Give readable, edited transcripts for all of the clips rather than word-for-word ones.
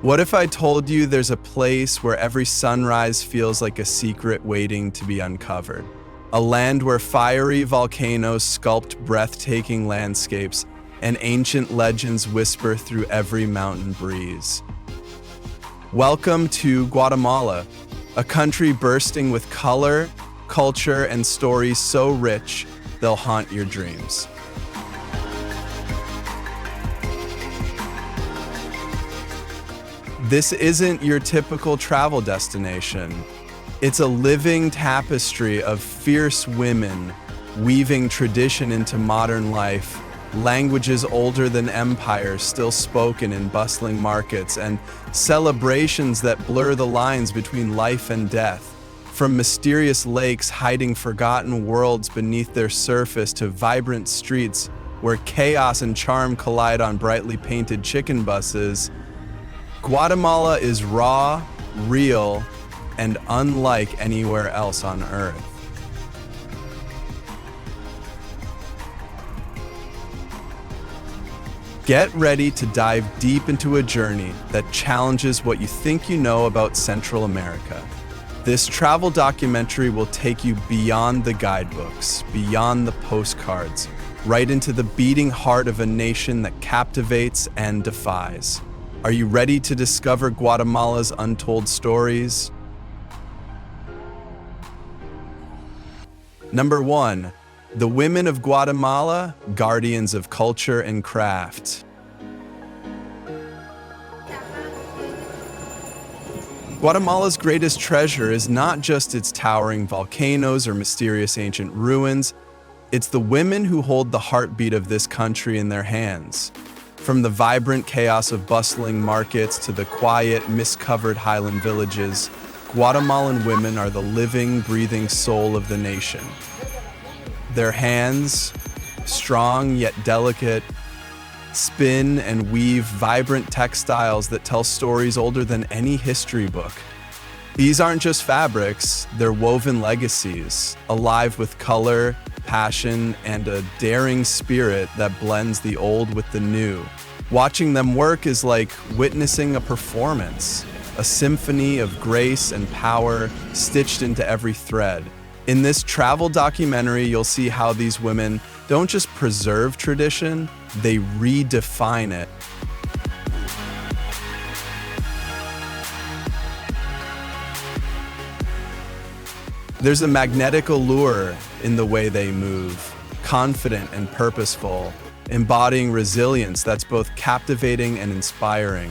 What if I told you there's a place where every sunrise feels like a secret waiting to be uncovered? A land where fiery volcanoes sculpt breathtaking landscapes and ancient legends whisper through every mountain breeze. Welcome to Guatemala, a country bursting with color, culture, and stories so rich they'll haunt your dreams. This isn't your typical travel destination. It's a living tapestry of fierce women weaving tradition into modern life, languages older than empires still spoken in bustling markets, and celebrations that blur the lines between life and death. From mysterious lakes hiding forgotten worlds beneath their surface to vibrant streets where chaos and charm collide on brightly painted chicken buses, Guatemala is raw, real, and unlike anywhere else on Earth. Get ready to dive deep into a journey that challenges what you think you know about Central America. This travel documentary will take you beyond the guidebooks, beyond the postcards, right into the beating heart of a nation that captivates and defies. Are you ready to discover Guatemala's untold stories? Number 1. The women of Guatemala, guardians of culture and craft. Guatemala's greatest treasure is not just its towering volcanoes or mysterious ancient ruins, it's the women who hold the heartbeat of this country in their hands. From the vibrant chaos of bustling markets to the quiet, mist-covered highland villages, Guatemalan women are the living, breathing soul of the nation. Their hands, strong yet delicate, spin and weave vibrant textiles that tell stories older than any history book. These aren't just fabrics, they're woven legacies, alive with color, passion, and a daring spirit that blends the old with the new. Watching them work is like witnessing a performance, a symphony of grace and power stitched into every thread. In this travel documentary, you'll see how these women don't just preserve tradition, they redefine it. There's a magnetic allure in the way they move, confident and purposeful, embodying resilience that's both captivating and inspiring.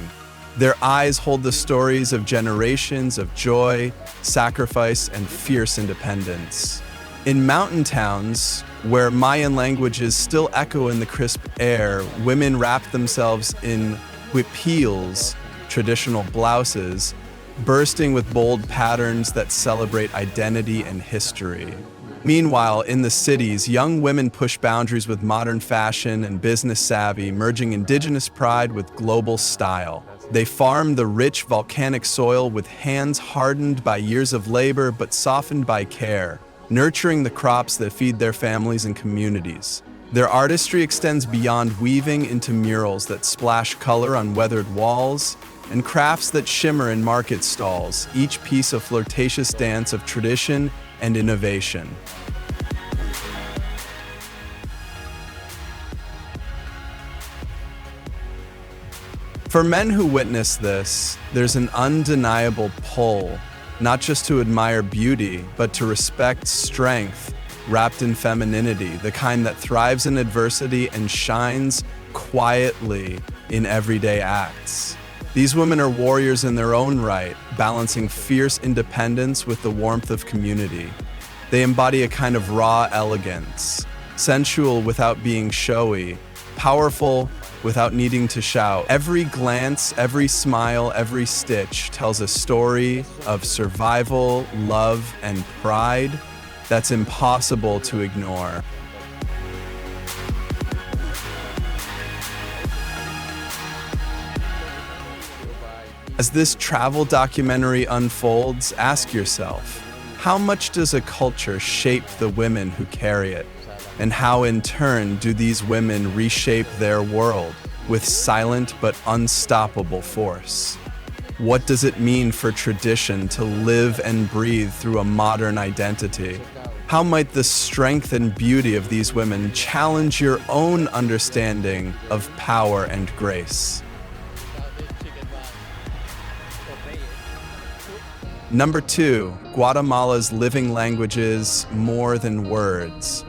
Their eyes hold the stories of generations of joy, sacrifice, and fierce independence. In mountain towns, where Mayan languages still echo in the crisp air, women wrap themselves in huipils, traditional blouses, bursting with bold patterns that celebrate identity and history. Meanwhile, in the cities, young women push boundaries with modern fashion and business savvy, merging indigenous pride with global style. They farm the rich volcanic soil with hands hardened by years of labor but softened by care, nurturing the crops that feed their families and communities. Their artistry extends beyond weaving into murals that splash color on weathered walls and crafts that shimmer in market stalls, each piece a flirtatious dance of tradition and innovation. For men who witness this, there's an undeniable pull, not just to admire beauty, but to respect strength, wrapped in femininity, the kind that thrives in adversity and shines quietly in everyday acts. These women are warriors in their own right, balancing fierce independence with the warmth of community. They embody a kind of raw elegance, sensual without being showy, powerful without needing to shout. Every glance, every smile, every stitch tells a story of survival, love, and pride that's impossible to ignore. As this travel documentary unfolds, ask yourself, how much does a culture shape the women who carry it? And how in turn do these women reshape their world with silent but unstoppable force? What does it mean for tradition to live and breathe through a modern identity? How might the strength and beauty of these women challenge your own understanding of power and grace? Number 2, Guatemala's living languages more than words.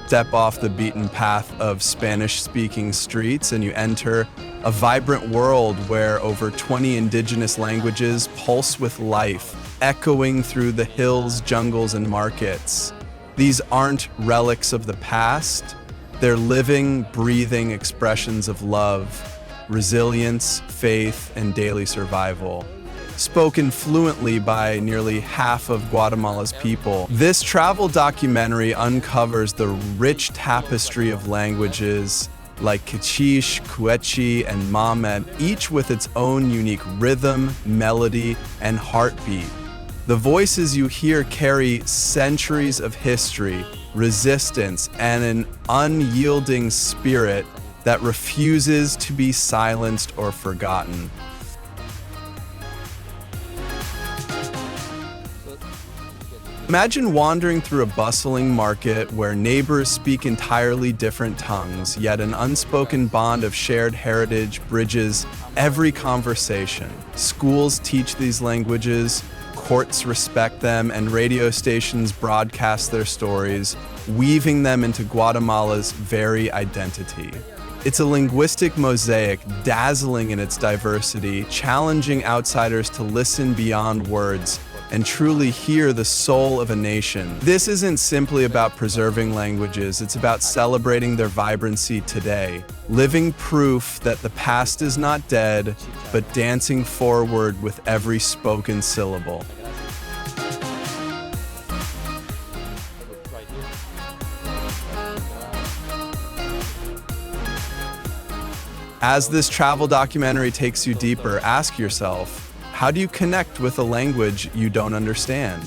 Step off the beaten path of Spanish-speaking streets and you enter a vibrant world where over 20 indigenous languages pulse with life, echoing through the hills, jungles, and markets. These aren't relics of the past. They're living, breathing expressions of love, resilience, faith, and daily survival. Spoken fluently by nearly half of Guatemala's people, this travel documentary uncovers the rich tapestry of languages like Quiche, Quechua, and Nomad, each with its own unique rhythm, melody, and heartbeat. The voices you hear carry centuries of history, resistance, and an unyielding spirit that refuses to be silenced or forgotten. Imagine wandering through a bustling market where neighbors speak entirely different tongues, yet an unspoken bond of shared heritage bridges every conversation. Schools teach these languages, courts respect them, and radio stations broadcast their stories, weaving them into Guatemala's very identity. It's a linguistic mosaic, dazzling in its diversity, challenging outsiders to listen beyond words and truly hear the soul of a nation. This isn't simply about preserving languages, it's about celebrating their vibrancy today, living proof that the past is not dead, but dancing forward with every spoken syllable. As this travel documentary takes you deeper, ask yourself, how do you connect with a language you don't understand?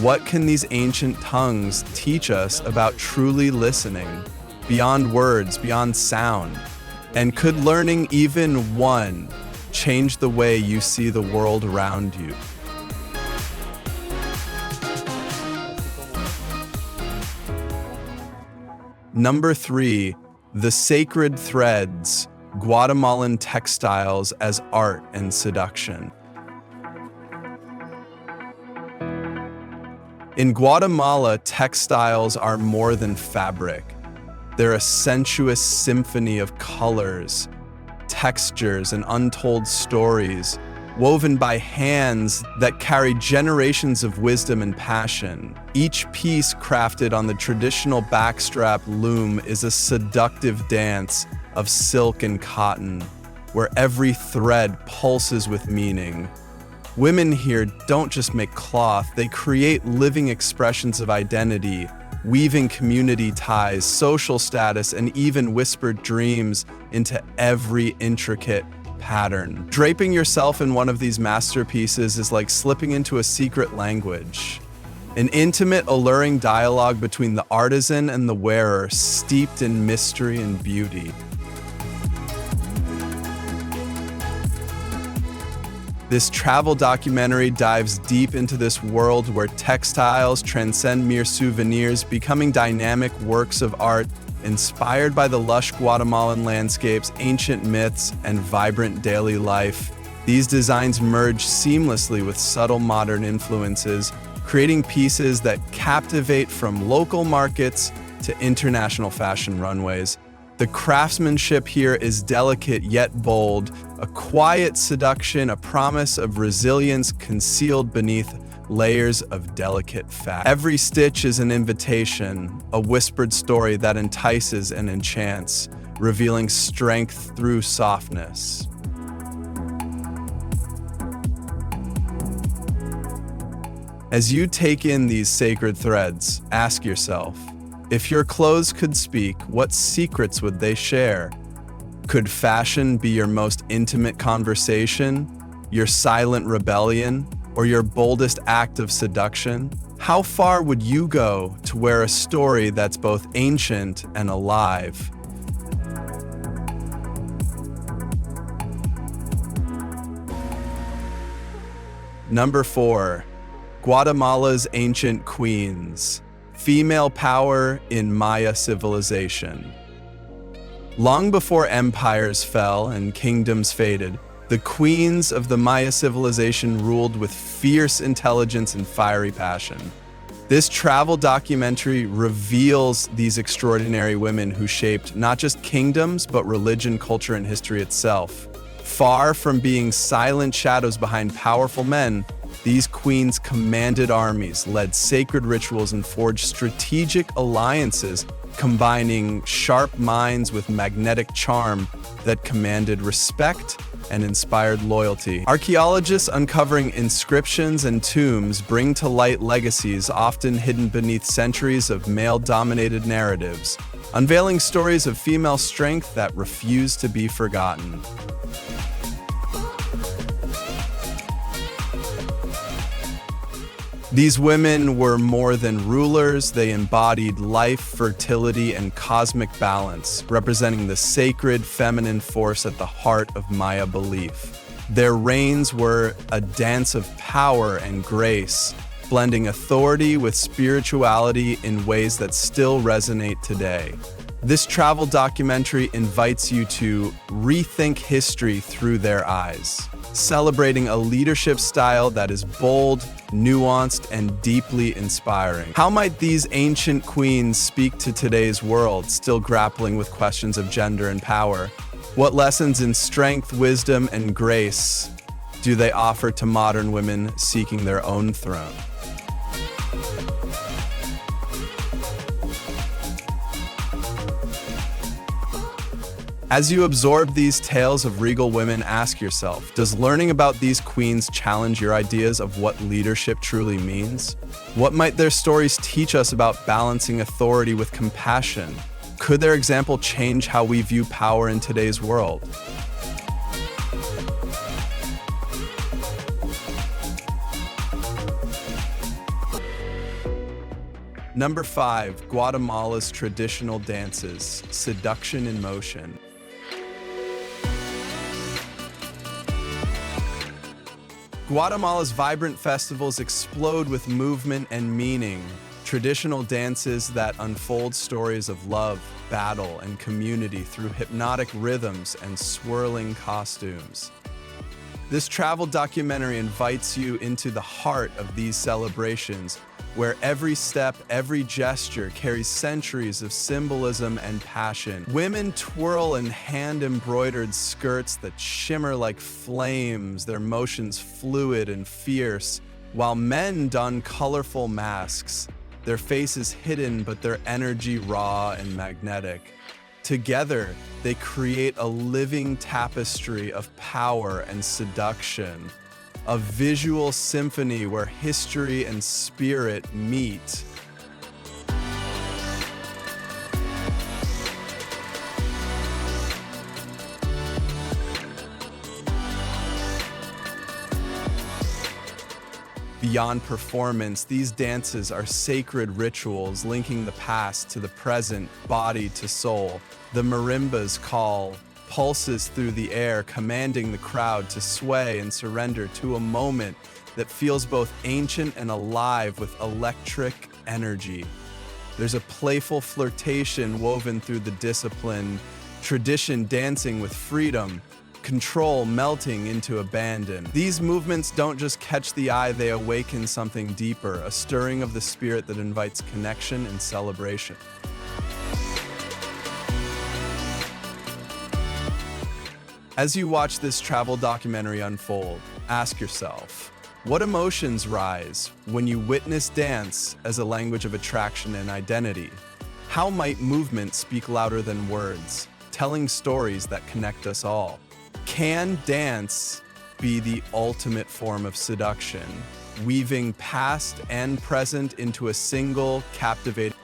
What can these ancient tongues teach us about truly listening, beyond words, beyond sound? And could learning even one change the way you see the world around you? Number 3, the sacred threads, Guatemalan textiles as art and seduction. In Guatemala, textiles are more than fabric. They're a sensuous symphony of colors, textures, and untold stories, woven by hands that carry generations of wisdom and passion. Each piece crafted on the traditional backstrap loom is a seductive dance of silk and cotton, where every thread pulses with meaning. Women here don't just make cloth, they create living expressions of identity, weaving community ties, social status, and even whispered dreams into every intricate pattern. Draping yourself in one of these masterpieces is like slipping into a secret language. An intimate, alluring dialogue between the artisan and the wearer, steeped in mystery and beauty. This travel documentary dives deep into this world where textiles transcend mere souvenirs, becoming dynamic works of art inspired by the lush Guatemalan landscapes, ancient myths, and vibrant daily life. These designs merge seamlessly with subtle modern influences, creating pieces that captivate from local markets to international fashion runways. The craftsmanship here is delicate yet bold, a quiet seduction, a promise of resilience concealed beneath layers of delicate fabric. Every stitch is an invitation, a whispered story that entices and enchants, revealing strength through softness. As you take in these sacred threads, ask yourself, if your clothes could speak, what secrets would they share? Could fashion be your most intimate conversation, your silent rebellion, or your boldest act of seduction? How far would you go to wear a story that's both ancient and alive? Number 4. Guatemala's ancient queens. Female power in Maya civilization. Long before empires fell and kingdoms faded, the queens of the Maya civilization ruled with fierce intelligence and fiery passion. This travel documentary reveals these extraordinary women who shaped not just kingdoms, but religion, culture, and history itself. Far from being silent shadows behind powerful men, these queens commanded armies, led sacred rituals, and forged strategic alliances, combining sharp minds with magnetic charm that commanded respect and inspired loyalty. Archaeologists uncovering inscriptions and tombs bring to light legacies often hidden beneath centuries of male-dominated narratives, unveiling stories of female strength that refuse to be forgotten. These women were more than rulers, they embodied life, fertility, and cosmic balance, representing the sacred feminine force at the heart of Maya belief. Their reigns were a dance of power and grace, blending authority with spirituality in ways that still resonate today. This travel documentary invites you to rethink history through their eyes, celebrating a leadership style that is bold, nuanced, and deeply inspiring. How might these ancient queens speak to today's world, still grappling with questions of gender and power? What lessons in strength, wisdom, and grace do they offer to modern women seeking their own throne? As you absorb these tales of regal women, ask yourself, does learning about these queens challenge your ideas of what leadership truly means? What might their stories teach us about balancing authority with compassion? Could their example change how we view power in today's world? Number 5, Guatemala's traditional dances, Seduction in motion. Guatemala's vibrant festivals explode with movement and meaning, traditional dances that unfold stories of love, battle, and community through hypnotic rhythms and swirling costumes. This travel documentary invites you into the heart of these celebrations, where every step, every gesture carries centuries of symbolism and passion. Women twirl in hand-embroidered skirts that shimmer like flames, their motions fluid and fierce, while men don colorful masks, their faces hidden but their energy raw and magnetic. Together, they create a living tapestry of power and seduction, a visual symphony where history and spirit meet. Beyond performance, these dances are sacred rituals linking the past to the present, body to soul. The marimba's call pulses through the air, commanding the crowd to sway and surrender to a moment that feels both ancient and alive with electric energy. There's a playful flirtation woven through the discipline, tradition dancing with freedom, control melting into abandon. These movements don't just catch the eye, they awaken something deeper, a stirring of the spirit that invites connection and celebration. As you watch this travel documentary unfold, ask yourself, what emotions rise when you witness dance as a language of attraction and identity? How might movement speak louder than words, telling stories that connect us all? Can dance be the ultimate form of seduction, weaving past and present into a single captivating?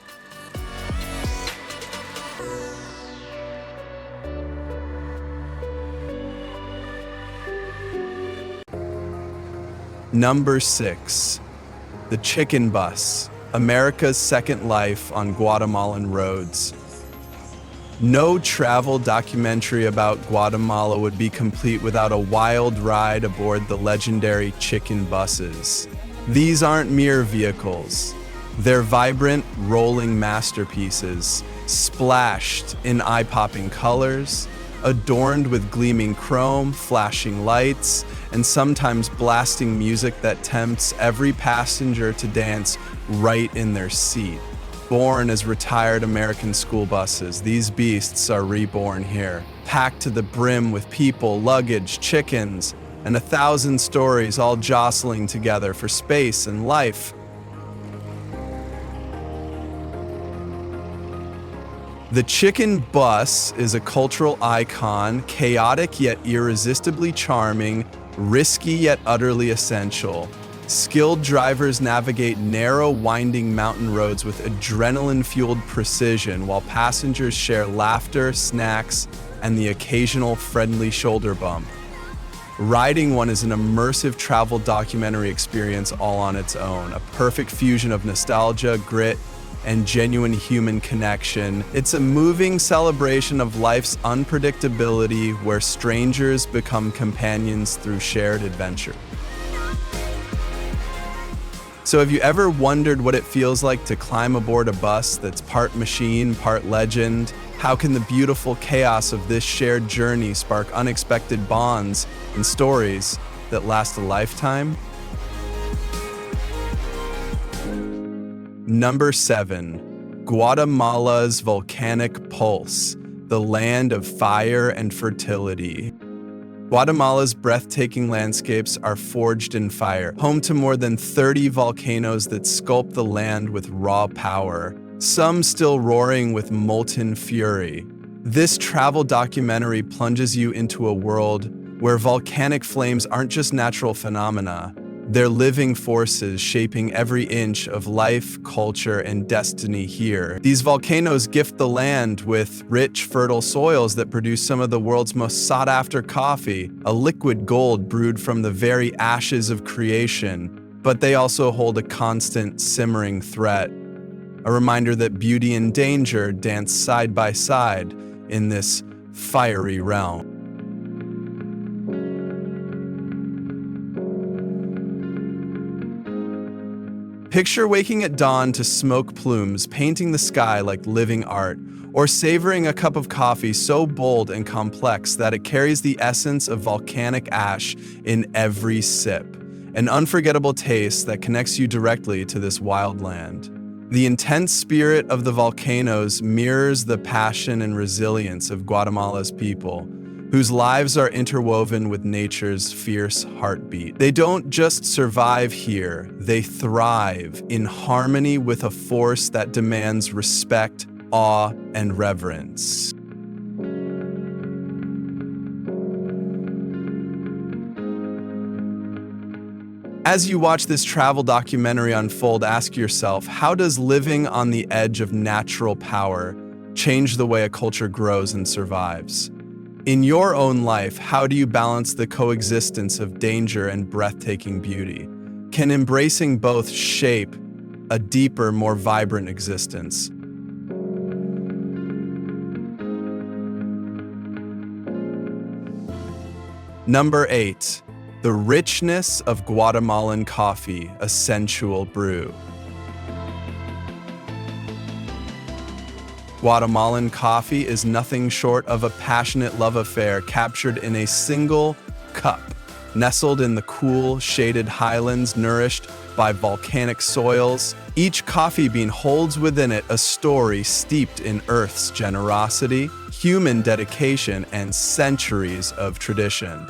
Number 6, the chicken bus, America's second life on Guatemalan roads. No travel documentary about Guatemala would be complete without a wild ride aboard the legendary chicken buses. These aren't mere vehicles. They're vibrant, rolling masterpieces, splashed in eye-popping colors, adorned with gleaming chrome, flashing lights, and sometimes blasting music that tempts every passenger to dance right in their seat. Born as retired American school buses, these beasts are reborn here, packed to the brim with people, luggage, chickens, and 1,000 stories all jostling together for space and life. The chicken bus is a cultural icon, chaotic yet irresistibly charming, risky yet utterly essential. Skilled drivers navigate narrow, winding mountain roads with adrenaline-fueled precision, while passengers share laughter, snacks, and the occasional friendly shoulder bump. Riding one is an immersive travel documentary experience all on its own, a perfect fusion of nostalgia, grit, and genuine human connection. It's a moving celebration of life's unpredictability, where strangers become companions through shared adventure. So have you ever wondered what it feels like to climb aboard a bus that's part machine, part legend? How can the beautiful chaos of this shared journey spark unexpected bonds and stories that last a lifetime? Number 7. Guatemala's volcanic pulse, the land of fire and fertility. Guatemala's breathtaking landscapes are forged in fire, home to more than 30 volcanoes that sculpt the land with raw power, some still roaring with molten fury. This travel documentary plunges you into a world where volcanic flames aren't just natural phenomena. They're living forces shaping every inch of life, culture, and destiny here. These volcanoes gift the land with rich, fertile soils that produce some of the world's most sought-after coffee, a liquid gold brewed from the very ashes of creation. But they also hold a constant, simmering threat, a reminder that beauty and danger dance side by side in this fiery realm. Picture waking at dawn to smoke plumes painting the sky like living art, or savoring a cup of coffee so bold and complex that it carries the essence of volcanic ash in every sip, an unforgettable taste that connects you directly to this wild land. The intense spirit of the volcanoes mirrors the passion and resilience of Guatemala's people, whose lives are interwoven with nature's fierce heartbeat. They don't just survive here, they thrive in harmony with a force that demands respect, awe, and reverence. As you watch this travel documentary unfold, ask yourself, how does living on the edge of natural power change the way a culture grows and survives? In your own life, how do you balance the coexistence of danger and breathtaking beauty? Can embracing both shape a deeper, more vibrant existence? Number 8. The richness of Guatemalan coffee, a sensual brew. Guatemalan coffee is nothing short of a passionate love affair captured in a single cup, nestled in the cool, shaded highlands nourished by volcanic soils. Each coffee bean holds within it a story steeped in Earth's generosity, human dedication, and centuries of tradition.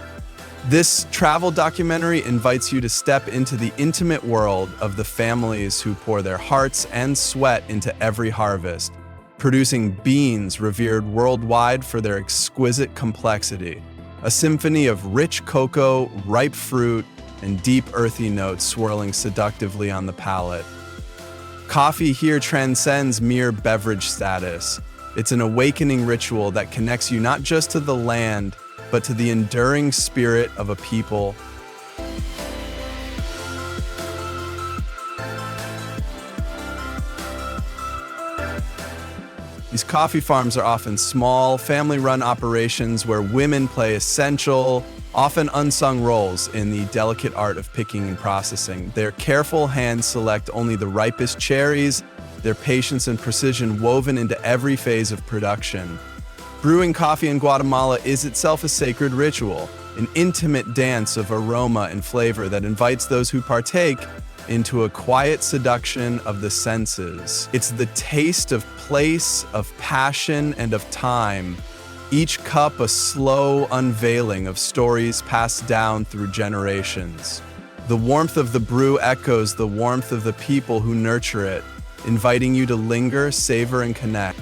This travel documentary invites you to step into the intimate world of the families who pour their hearts and sweat into every harvest, producing beans revered worldwide for their exquisite complexity, a symphony of rich cocoa, ripe fruit, and deep earthy notes swirling seductively on the palate. Coffee here transcends mere beverage status. It's an awakening ritual that connects you not just to the land, but to the enduring spirit of a people. These coffee farms are often small, family-run operations where women play essential, often unsung roles in the delicate art of picking and processing. Their careful hands select only the ripest cherries, their patience and precision woven into every phase of production. Brewing coffee in Guatemala is itself a sacred ritual, an intimate dance of aroma and flavor that invites those who partake into a quiet seduction of the senses. It's the taste of place, of passion, and of time, each cup a slow unveiling of stories passed down through generations. The warmth of the brew echoes the warmth of the people who nurture it, inviting you to linger, savor, and connect.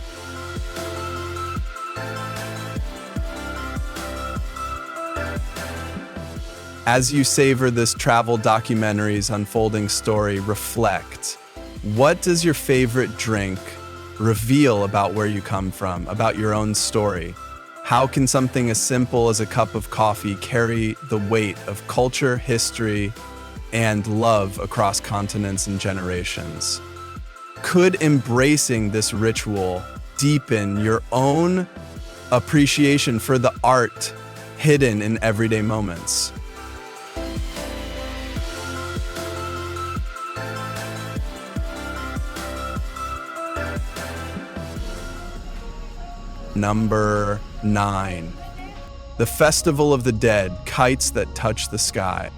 As you savor this travel documentary's unfolding story, reflect. What does your favorite drink reveal about where you come from, about your own story? How can something as simple as a cup of coffee carry the weight of culture, history, and love across continents and generations? Could embracing this ritual deepen your own appreciation for the art hidden in everyday moments? Number 9. The Festival of the Dead, kites that touch the sky.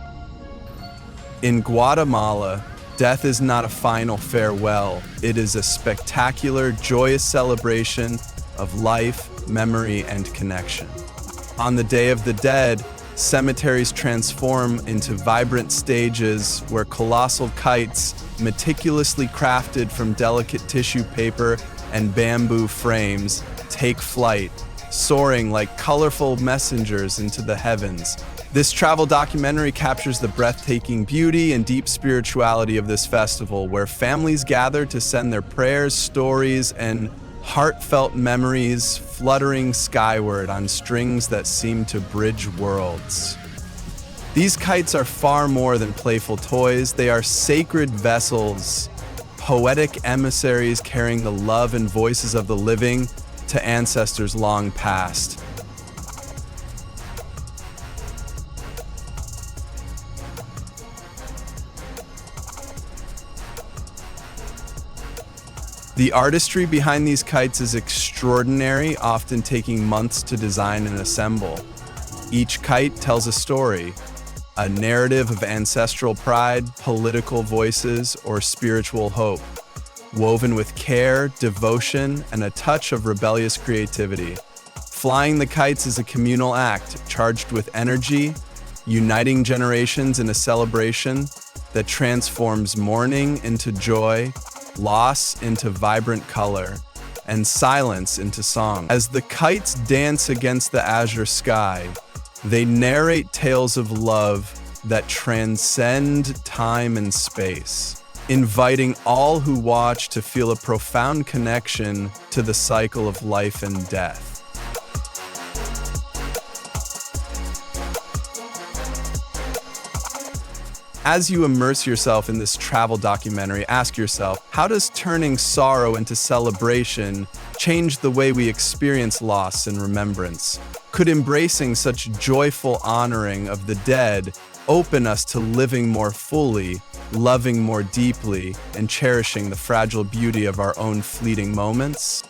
In Guatemala, death is not a final farewell. It is a spectacular, joyous celebration of life, memory, and connection. On the Day of the Dead, cemeteries transform into vibrant stages where colossal kites, meticulously crafted from delicate tissue paper and bamboo frames, take flight, soaring like colorful messengers into the heavens. This travel documentary captures the breathtaking beauty and deep spirituality of this festival, where families gather to send their prayers, stories, and heartfelt memories fluttering skyward on strings that seem to bridge worlds. These kites are far more than playful toys. They are sacred vessels, poetic emissaries carrying the love and voices of the living to ancestors long past. The artistry behind these kites is extraordinary, often taking months to design and assemble. Each kite tells a story, a narrative of ancestral pride, political voices, or spiritual hope, woven with care, devotion, and a touch of rebellious creativity. Flying the kites is a communal act charged with energy, uniting generations in a celebration that transforms mourning into joy, loss into vibrant color, and silence into song. As the kites dance against the azure sky, they narrate tales of love that transcend time and space, inviting all who watch to feel a profound connection to the cycle of life and death. As you immerse yourself in this travel documentary, ask yourself, how does turning sorrow into celebration change the way we experience loss and remembrance? Could embracing such joyful honoring of the dead open us to living more fully, loving more deeply, and cherishing the fragile beauty of our own fleeting moments?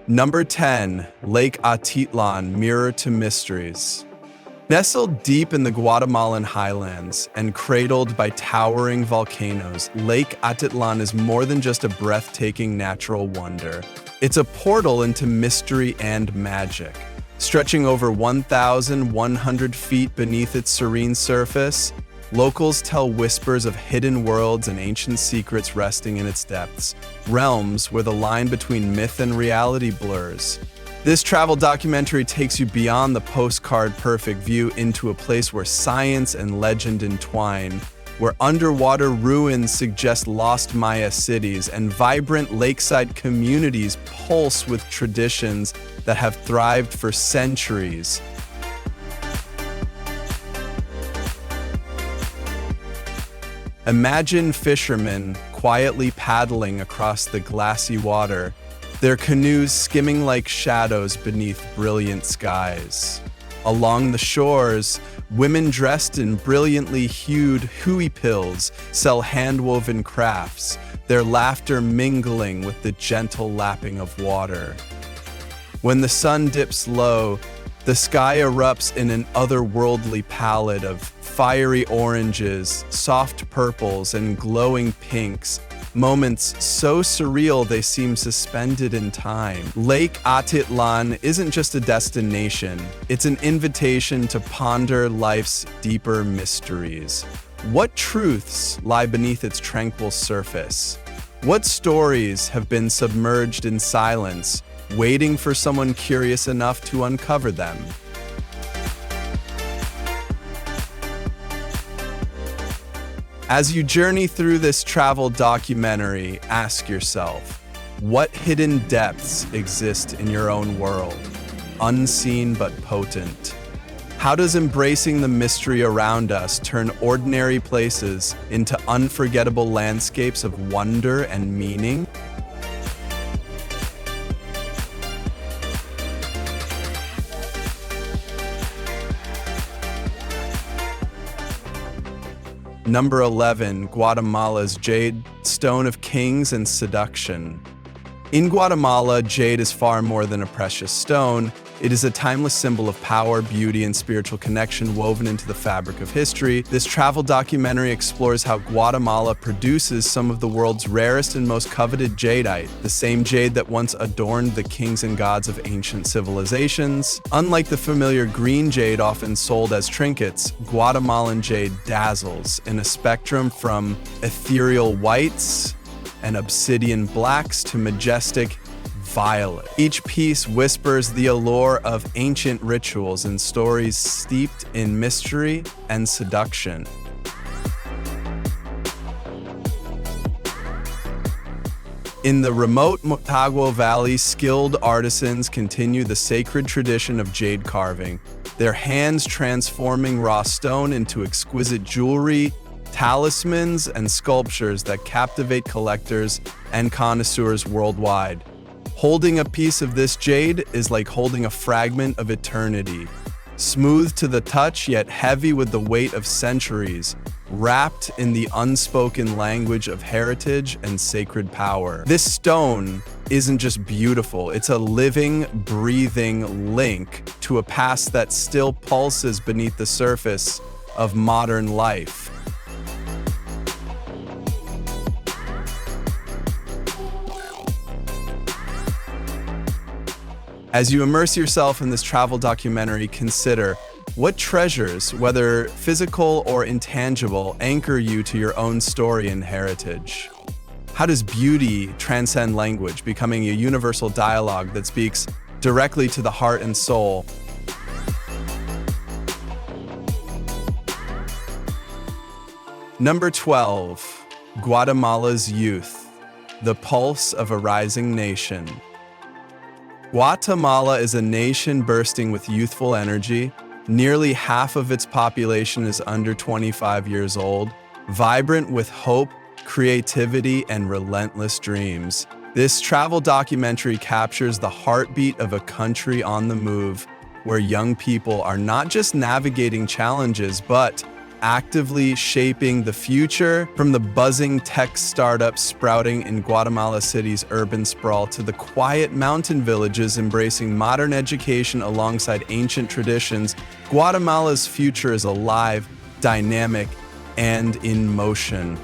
Number 10, Lake Atitlán, Mirror to Mysteries. Nestled deep in the Guatemalan highlands and cradled by towering volcanoes, Lake Atitlán is more than just a breathtaking natural wonder. It's a portal into mystery and magic. Stretching over 1,100 feet beneath its serene surface, locals tell whispers of hidden worlds and ancient secrets resting in its depths, realms where the line between myth and reality blurs. This travel documentary takes you beyond the postcard perfect view into a place where science and legend entwine, where underwater ruins suggest lost Maya cities and vibrant lakeside communities pulse with traditions that have thrived for centuries. Imagine fishermen quietly paddling across the glassy water, their canoes skimming like shadows beneath brilliant skies. Along the shores, women dressed in brilliantly hued huipils sell hand-woven crafts, their laughter mingling with the gentle lapping of water. When the sun dips low, the sky erupts in an otherworldly palette of fiery oranges, soft purples, and glowing pinks, moments so surreal they seem suspended in time. Lake Atitlán isn't just a destination, it's an invitation to ponder life's deeper mysteries. What truths lie beneath its tranquil surface? What stories have been submerged in silence, waiting for someone curious enough to uncover them? As you journey through this travel documentary, ask yourself, what hidden depths exist in your own world, unseen but potent? How does embracing the mystery around us turn ordinary places into unforgettable landscapes of wonder and meaning? Number 11, Guatemala's Jade, Stone of Kings and Seduction. In Guatemala, jade is far more than a precious stone. It is a timeless symbol of power, beauty, and spiritual connection woven into the fabric of history. This travel documentary explores how Guatemala produces some of the world's rarest and most coveted jadeite, the same jade that once adorned the kings and gods of ancient civilizations. Unlike the familiar green jade often sold as trinkets, Guatemalan jade dazzles in a spectrum from ethereal whites and obsidian blacks to majestic violet. Each piece whispers the allure of ancient rituals and stories steeped in mystery and seduction. In the remote Motagua Valley, skilled artisans continue the sacred tradition of jade carving, their hands transforming raw stone into exquisite jewelry, talismans, and sculptures that captivate collectors and connoisseurs worldwide. Holding a piece of this jade is like holding a fragment of eternity, smooth to the touch yet heavy with the weight of centuries, wrapped in the unspoken language of heritage and sacred power. This stone isn't just beautiful, it's a living, breathing link to a past that still pulses beneath the surface of modern life. As you immerse yourself in this travel documentary, consider what treasures, whether physical or intangible, anchor you to your own story and heritage. How does beauty transcend language, becoming a universal dialogue that speaks directly to the heart and soul? Number 12, Guatemala's youth, the pulse of a rising nation. Guatemala is a nation bursting with youthful energy. Nearly half of its population is under 25 years old, vibrant with hope, creativity, and relentless dreams. This travel documentary captures the heartbeat of a country on the move, where young people are not just navigating challenges, but actively shaping the future. From the buzzing tech startups sprouting in Guatemala City's urban sprawl to the quiet mountain villages embracing modern education alongside ancient traditions, Guatemala's future is alive, dynamic, and in motion.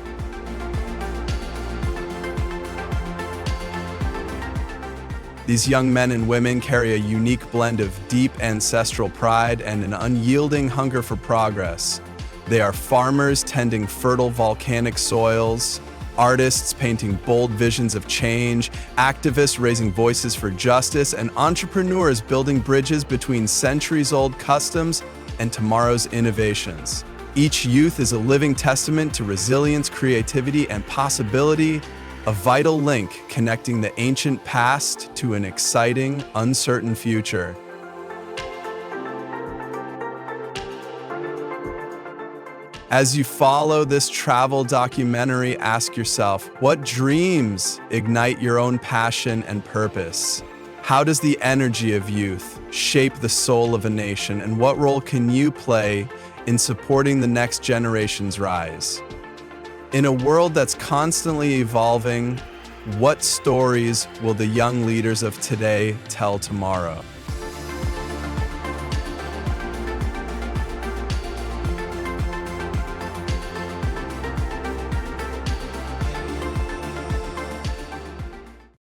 These young men and women carry a unique blend of deep ancestral pride and an unyielding hunger for progress. They are farmers tending fertile volcanic soils, artists painting bold visions of change, activists raising voices for justice, and entrepreneurs building bridges between centuries-old customs and tomorrow's innovations. Each youth is a living testament to resilience, creativity, and possibility, a vital link connecting the ancient past to an exciting, uncertain future. As you follow this travel documentary, ask yourself, what dreams ignite your own passion and purpose? How does the energy of youth shape the soul of a nation, and what role can you play in supporting the next generation's rise? In a world that's constantly evolving, what stories will the young leaders of today tell tomorrow?